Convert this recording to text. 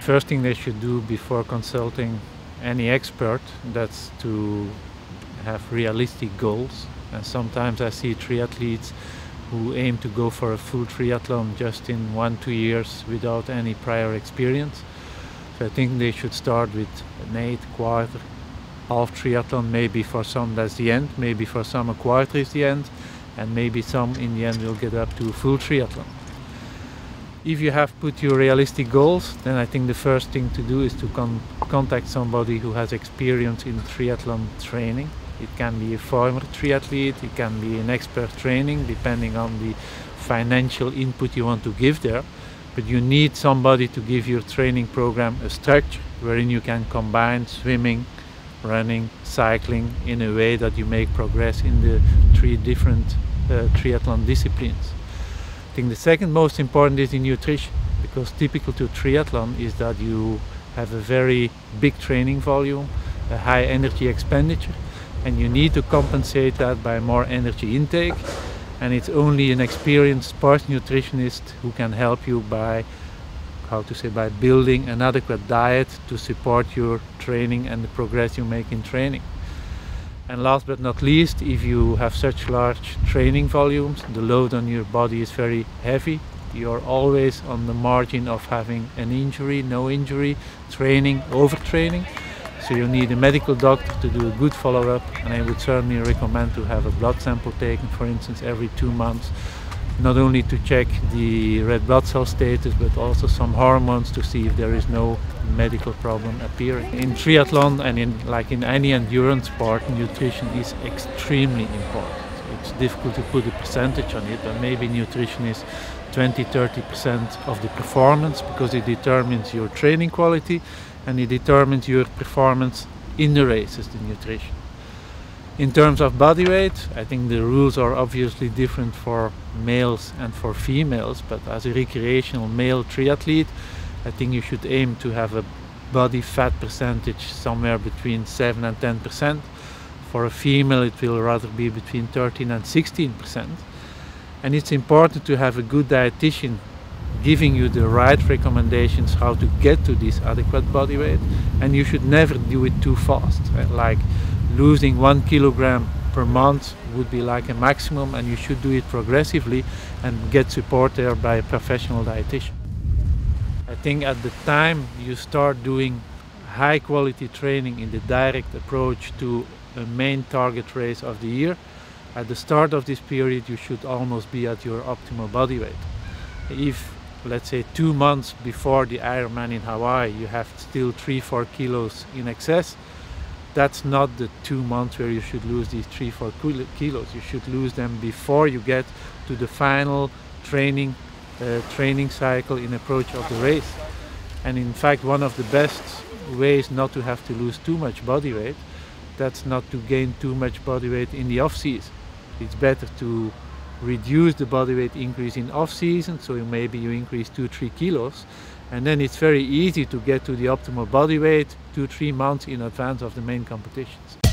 First thing they should do before consulting any expert, that's to have realistic goals. And sometimes I see triathletes who aim to go for a full triathlon just in 1-2 years without any prior experience. So I think they should start with an 8 quarter, half triathlon. Maybe for some that's the end, maybe for some a quarter is the end, and maybe some in the end will get up to a full triathlon. If you have put your realistic goals, then I think the first thing to do is to contact somebody who has experience in triathlon training. It can be a former triathlete, it can be an expert training, depending on the financial input you want to give there. But you need somebody to give your training program a structure wherein you can combine swimming, running, cycling in a way that you make progress in the 3 different triathlon disciplines. I think the second most important is the nutrition, because typical to triathlon is that you have a very big training volume, a high energy expenditure, and you need to compensate that by more energy intake. And it's only an experienced sports nutritionist who can help you by building an adequate diet to support your training and the progress you make in training. And last but not least, if you have such large training volumes, the load on your body is very heavy. You're always on the margin of having an injury, no injury, training, overtraining. So you need a medical doctor to do a good follow-up, and I would certainly recommend to have a blood sample taken, for instance, every 2 months, not only to check the red blood cell status, but also some hormones to see if there is no medical problem appearing. In triathlon and in any endurance sport, nutrition is extremely important. It's difficult to put a percentage on it, but maybe nutrition is 20-30% of the performance, because it determines your training quality and it determines your performance in the races, the nutrition. In terms of body weight, I think the rules are obviously different for males and for females, but as a recreational male triathlete, I think you should aim to have a body fat percentage somewhere between 7 and 10%. For a female, it will rather be between 13 and 16%. And it's important to have a good dietitian giving you the right recommendations how to get to this adequate body weight, and you should never do it too fast. Like losing 1 kilogram per month would be like a maximum, and you should do it progressively and get support there by a professional dietitian. I think at the time you start doing high quality training in the direct approach to a main target race of the year, at the start of this period you should almost be at your optimal body weight. If, let's say, 2 months before the Ironman in Hawaii you have still 3-4 kilos in excess, that's not the 2 months where you should lose these 3-4 kilos. You should lose them before you get to the final training cycle in approach of the race. And in fact, one of the best ways not to have to lose too much body weight, that's not to gain too much body weight in the off season. It's better to reduce the body weight increase in off season, so maybe you increase 2-3 kilos, and then it's very easy to get to the optimal body weight 2-3 months in advance of the main competitions.